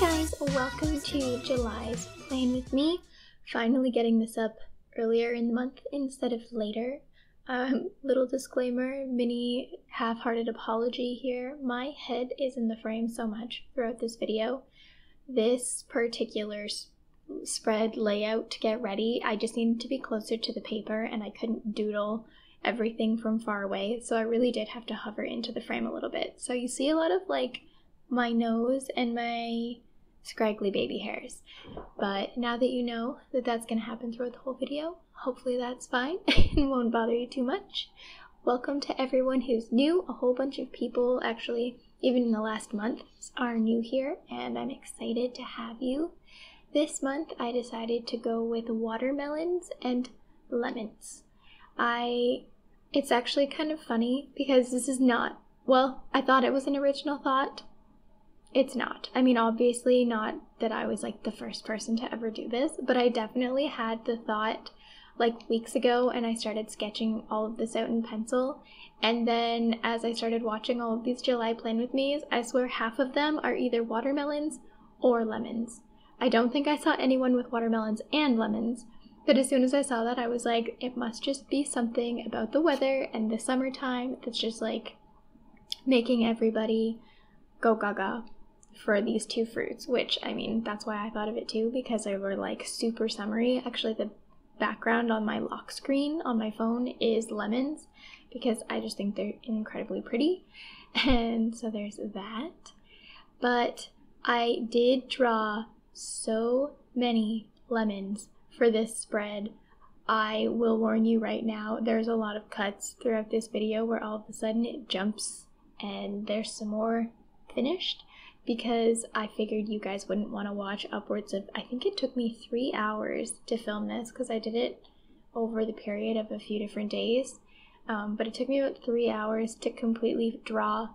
Guys, welcome to July's Plan With Me. Finally getting this up earlier in the month instead of later. Little disclaimer, mini half-hearted apology here. My head is in the frame so much throughout this video. This particular spread layout to get ready, I just needed to be closer to the paper and I couldn't doodle everything from far away, so I really did have to hover into the frame a little bit. So you see a lot of like my nose and my scraggly baby hairs, but now that you know that that's going to happen throughout the whole video, hopefully that's fine and won't bother you too much. Welcome to everyone who's new. A whole bunch of people, actually even in the last month, are new here, and I'm excited to have you. This month I decided to go with watermelons and lemons. It's actually kind of funny because this is not, well, I thought it was an original thought. It's not. I mean, obviously not that I was like the first person to ever do this, but I definitely had the thought like weeks ago, and I started sketching all of this out in pencil. And then as I started watching all of these July Plan With Me's, I swear half of them are either watermelons or lemons. I don't think I saw anyone with watermelons and lemons, but as soon as I saw that, I was like, it must just be something about the weather and the summertime that's just like making everybody go gaga for these two fruits, which, I mean, that's why I thought of it too, because they were like super summery. Actually, the background on my lock screen on my phone is lemons because I just think they're incredibly pretty, and so there's that. But I did draw so many lemons for this spread. I will warn you right now, there's a lot of cuts throughout this video where all of a sudden it jumps and there's some more finished, because I figured you guys wouldn't want to watch upwards of, I think it took me 3 hours to film this because I did it over the period of a few different days, but it took me about 3 hours to completely draw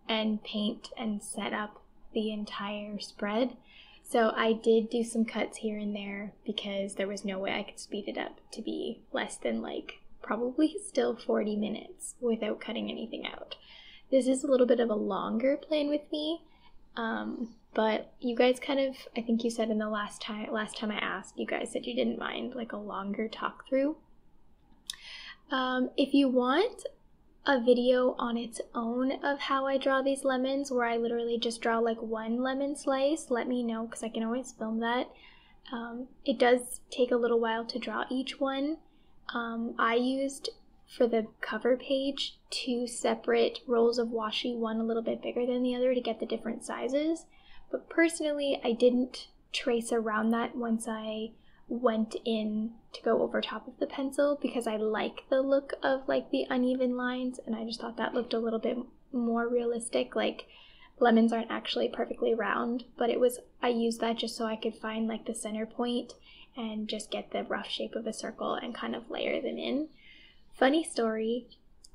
and paint and set up the entire spread. So I did do some cuts here and there because there was no way I could speed it up to be less than like probably still 40 minutes without cutting anything out. This is a little bit of a longer Plan With Me, but you guys kind of, I think you said in the last time I asked, you guys said you didn't mind like a longer talk through. If you want a video on its own of how I draw these lemons, where I literally just draw like one lemon slice, let me know because I can always film that. It does take a little while to draw each one. I used, for the cover page, 2 separate rolls of washi, one a little bit bigger than the other to get the different sizes, but personally I didn't trace around that once I went in to go over top of the pencil, because I like the look of like the uneven lines, and I just thought that looked a little bit more realistic. Like, lemons aren't actually perfectly round, but I used that just so I could find like the center point and just get the rough shape of a circle and kind of layer them in. Funny story,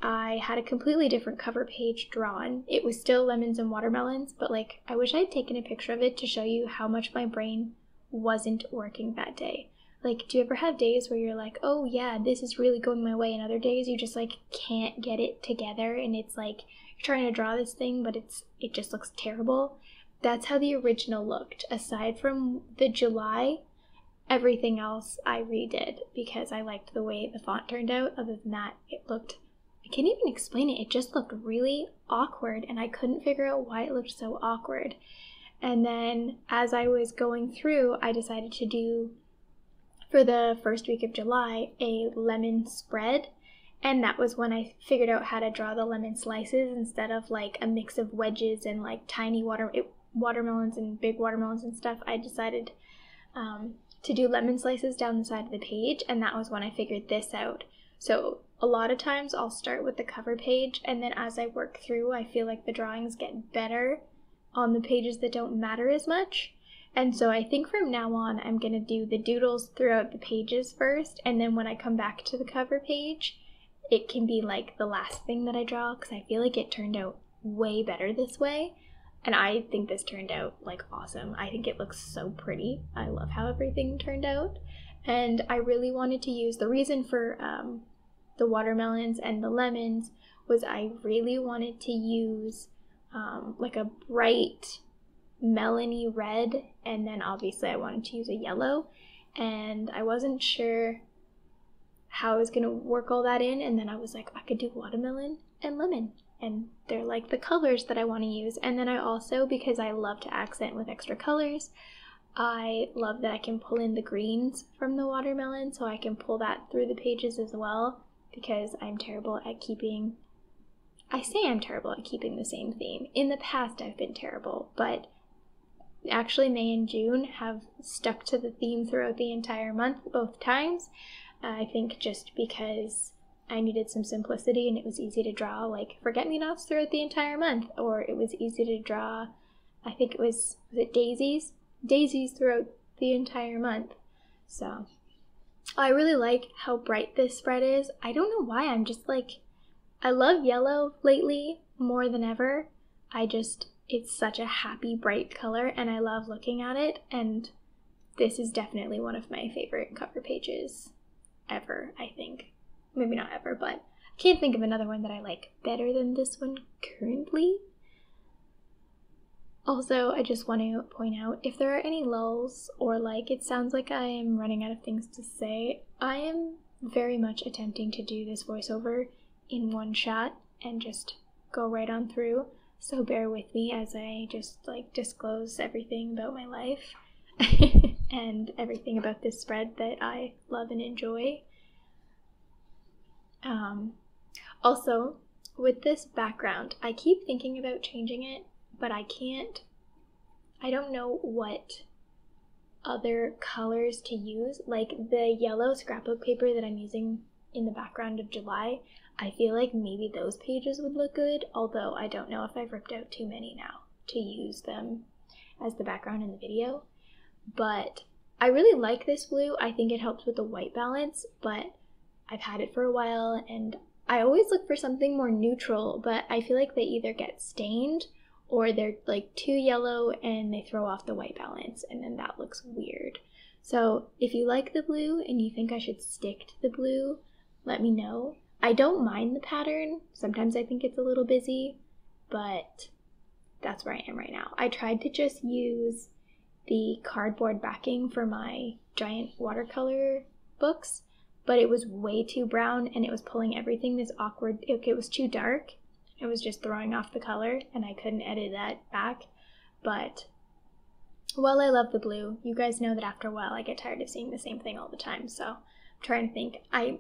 I had a completely different cover page drawn. It was still lemons and watermelons, but like, I wish I'd taken a picture of it to show you how much my brain wasn't working that day. Like, do you ever have days where you're like, oh yeah, this is really going my way, and other days you just like can't get it together, and it's like you're trying to draw this thing but it just looks terrible? That's how the original looked. Aside from the July, everything else I redid because I liked the way the font turned out. Other than that, it looked, I can't even explain it, it just looked really awkward, and I couldn't figure out why it looked so awkward. And then as I was going through, I decided to do, for the first week of July, a lemon spread, and that was when I figured out how to draw the lemon slices instead of like a mix of wedges and like tiny watermelons and big watermelons and stuff. I decided to do lemon slices down the side of the page, and that was when I figured this out. So a lot of times I'll start with the cover page, and then as I work through, I feel like the drawings get better on the pages that don't matter as much. And so I think from now on I'm going to do the doodles throughout the pages first, and then when I come back to the cover page, it can be like the last thing that I draw, because I feel like it turned out way better this way. And I think this turned out like awesome. I think it looks so pretty. I love how everything turned out. And I really wanted to use, the reason for the watermelons and the lemons was I really wanted to use like a bright melony red, and then obviously I wanted to use a yellow, and I wasn't sure how I was going to work all that in, and then I was like, I could do watermelon and lemon, and they're like the colors that I want to use. And then I also, because I love to accent with extra colors, I love that I can pull in the greens from the watermelon, so I can pull that through the pages as well, because I'm terrible at keeping, I say I'm terrible at keeping the same theme. In the past I've been terrible, but actually May and June have stuck to the theme throughout the entire month both times. I think just because I needed some simplicity, and it was easy to draw like forget-me-nots throughout the entire month, or it was easy to draw, I think was it daisies throughout the entire month. So I really like how bright this spread is. I don't know why, I'm just like, I love yellow lately more than ever. It's such a happy, bright color, and I love looking at it, and this is definitely one of my favorite cover pages ever, I think. Maybe not ever, but I can't think of another one that I like better than this one currently. Also, I just want to point out, if there are any lulls, or like it sounds like I am running out of things to say, I am very much attempting to do this voiceover in one shot and just go right on through. So bear with me as I just like disclose everything about my life and everything about this spread that I love and enjoy. Also, with this background, I keep thinking about changing it, but I can't. I don't know what other colors to use. Like the yellow scrapbook paper that I'm using in the background of July, I feel like maybe those pages would look good, although I don't know if I've ripped out too many now to use them as the background in the video. But I really like this blue. I think it helps with the white balance, but I've had it for a while, and I always look for something more neutral, but I feel like they either get stained or they're like too yellow and they throw off the white balance, and then that looks weird. So if you like the blue and you think I should stick to the blue, let me know. I don't mind the pattern. Sometimes I think it's a little busy, but that's where I am right now. I tried to just use the cardboard backing for my giant watercolor books, but it was way too brown and it was pulling everything this awkward. It was too dark. It was just throwing off the color, and I couldn't edit that back. But while I love the blue, you guys know that after a while I get tired of seeing the same thing all the time. So I'm trying to think. I've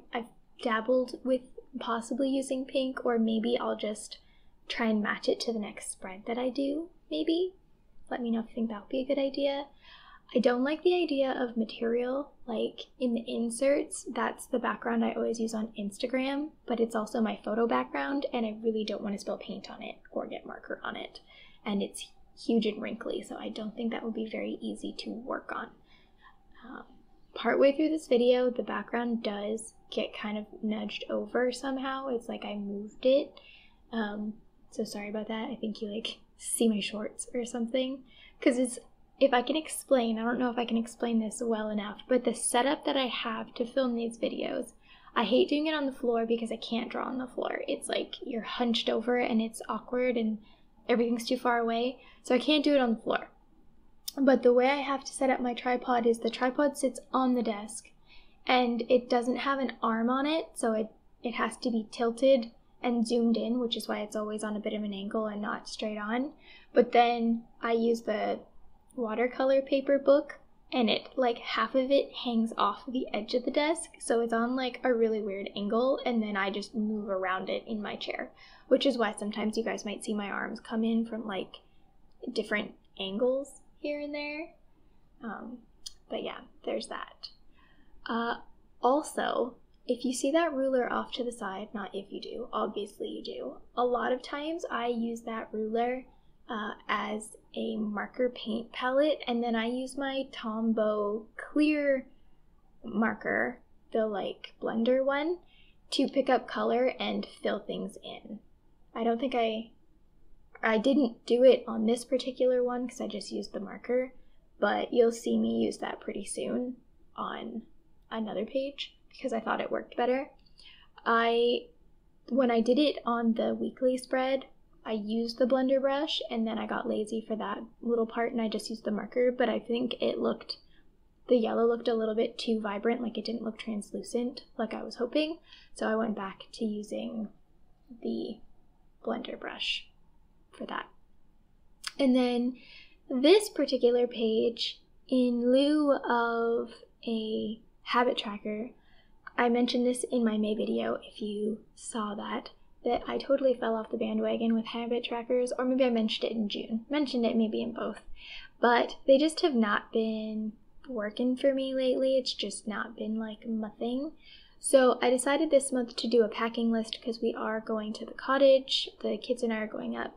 dabbled with possibly using pink, or maybe I'll just try and match it to the next spread that I do, maybe. Let me know if you think that would be a good idea. I don't like the idea of material, like in the inserts. That's the background I always use on Instagram, but it's also my photo background, and I really don't want to spill paint on it or get marker on it. And it's huge and wrinkly, so I don't think that would be very easy to work on. Partway through this video, the background does get kind of nudged over somehow. It's like I moved it. So sorry about that. I think you like see my shorts or something. Because if I can explain, I don't know if I can explain this well enough, but the setup that I have to film these videos, I hate doing it on the floor because I can't draw on the floor. It's like you're hunched over and it's awkward and everything's too far away. So I can't do it on the floor. But the way I have to set up my tripod is the tripod sits on the desk and it doesn't have an arm on it, so it has to be tilted and zoomed in, which is why it's always on a bit of an angle and not straight on. But then I use the watercolor paper book, and it like half of it hangs off the edge of the desk, so it's on like a really weird angle, and then I just move around it in my chair, which is why sometimes you guys might see my arms come in from like different angles here and there. But yeah, there's that. Also, if you see that ruler off to the side, not if you do, obviously you do, a lot of times I use that ruler as a marker paint palette, and then I use my Tombow clear marker, the like blender one, to pick up color and fill things in. I don't think I didn't do it on this particular one because I just used the marker, but you'll see me use that pretty soon on another page because I thought it worked better. When I did it on the weekly spread, I used the blender brush and then I got lazy for that little part and I just used the marker, but I think the yellow looked a little bit too vibrant, like it didn't look translucent like I was hoping, so I went back to using the blender brush for that. And then this particular page, in lieu of a habit tracker, I mentioned this in my May video if you saw that I totally fell off the bandwagon with habit trackers, or maybe I mentioned it in June. Mentioned it maybe in both. But they just have not been working for me lately. It's just not been like my thing. So I decided this month to do a packing list because we are going to the cottage. The kids and I are going up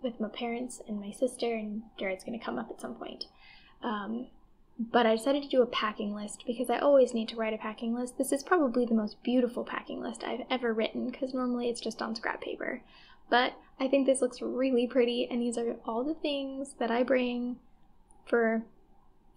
with my parents and my sister, and Jared's going to come up at some point. But I decided to do a packing list because I always need to write a packing list. This is probably the most beautiful packing list I've ever written because normally it's just on scrap paper. But I think this looks really pretty, and these are all the things that I bring for,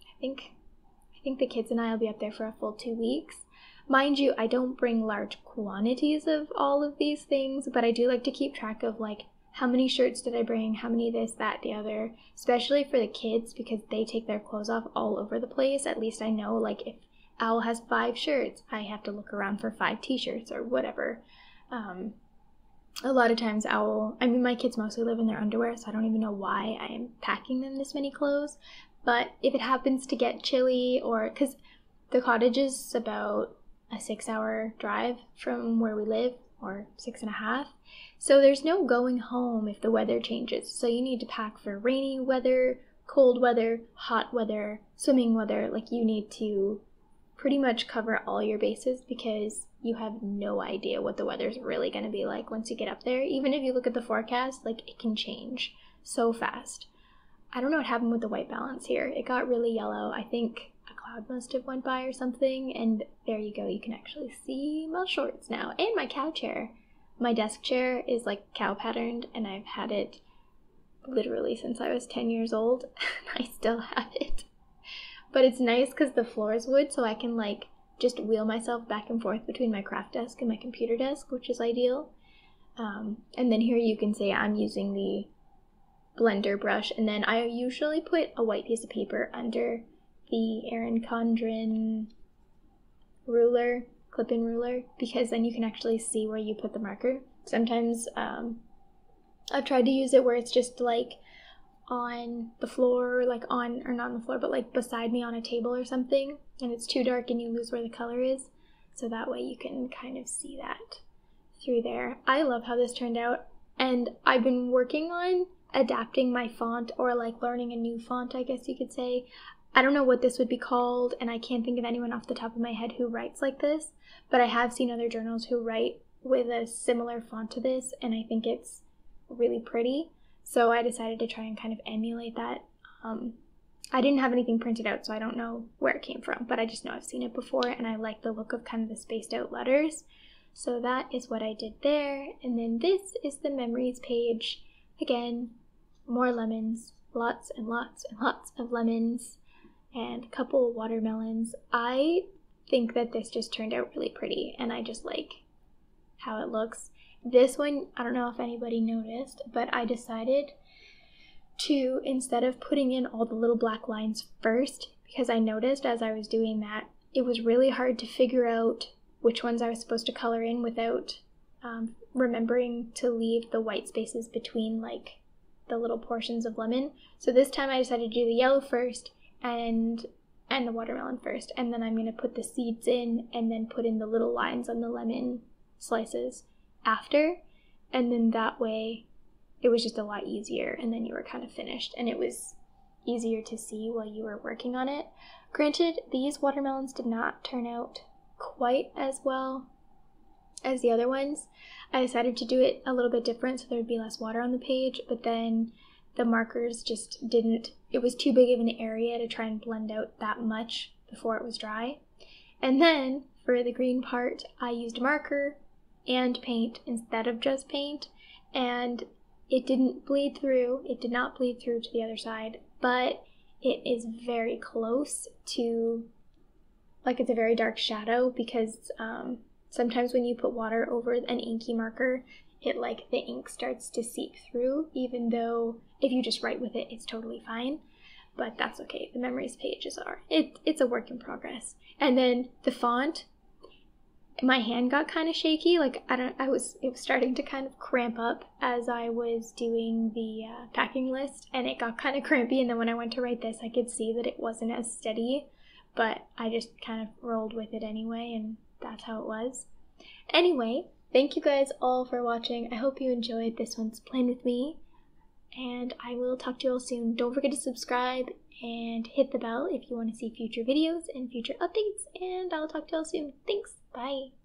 I think the kids and I will be up there for a full 2 weeks. Mind you, I don't bring large quantities of all of these things, but I do like to keep track of like how many shirts did I bring, how many this, that, the other, especially for the kids because they take their clothes off all over the place. At least I know, like, if Owl has 5 shirts, I have to look around for 5 t-shirts or whatever. A lot of times my kids mostly live in their underwear, so I don't even know why I am packing them this many clothes. But if it happens to get chilly, or because the cottage is about a 6-hour drive from where we live, or 6.5. So there's no going home if the weather changes. So you need to pack for rainy weather, cold weather, hot weather, swimming weather. Like, you need to pretty much cover all your bases because you have no idea what the weather's really going to be like once you get up there. Even if you look at the forecast, like, it can change so fast. I don't know what happened with the white balance here. It got really yellow. I think a cloud must have went by or something, and there you go. You can actually see my shorts now. And my cow chair. My desk chair is like cow patterned, and I've had it literally since I was 10 years old. I still have it. But it's nice because the floor is wood, so I can like just wheel myself back and forth between my craft desk and my computer desk, which is ideal. And then here you can see I'm using the blender brush, and then I usually put a white piece of paper under the Erin Condren ruler, clip-in ruler, because then you can actually see where you put the marker. Sometimes I've tried to use it where it's just like on the floor, like on, or not on the floor, but like beside me on a table or something, and it's too dark and you lose where the color is, so that way you can kind of see that through there. I love how this turned out, and I've been working on adapting my font, or like learning a new font, I guess you could say. I don't know what this would be called, and I can't think of anyone off the top of my head who writes like this, but I have seen other journals who write with a similar font to this, and I think it's really pretty, so I decided to try and kind of emulate that. I didn't have anything printed out, so I don't know where it came from, but I just know I've seen it before, and I like the look of kind of the spaced out letters, so that is what I did there. And then this is the memories page. Again, more lemons, lots and lots and lots of lemons, and a couple watermelons. I think that this just turned out really pretty, and I just like how it looks. This one, I don't know if anybody noticed, but I decided to, instead of putting in all the little black lines first, because I noticed as I was doing that, it was really hard to figure out which ones I was supposed to color in without remembering to leave the white spaces between like the little portions of lemon. So this time I decided to do the yellow first and the watermelon first, and then I'm going to put the seeds in and then put in the little lines on the lemon slices after, and then that way it was just a lot easier, and then you were kind of finished, and it was easier to see while you were working on it. Granted, these watermelons did not turn out quite as well as the other ones. I decided to do it a little bit different so there would be less water on the page, but then the markers just didn't, it was too big of an area to try and blend out that much before it was dry. And then for the green part, I used marker and paint instead of just paint, and it didn't bleed through. It did not bleed through to the other side, but it is very close to, like, it's a very dark shadow because sometimes when you put water over an inky marker, the ink starts to seep through, even though if you just write with it, it's totally fine. But that's okay. The memories pages are. It's a work in progress. And then the font, my hand got kind of shaky. It was starting to kind of cramp up as I was doing the packing list, and it got kind of crampy. And then when I went to write this, I could see that it wasn't as steady, but I just kind of rolled with it anyway, and that's how it was. Anyway, thank you guys all for watching. I hope you enjoyed this one's Plan With Me, and I will talk to you all soon. Don't forget to subscribe and hit the bell if you want to see future videos and future updates, and I'll talk to you all soon. Thanks, bye!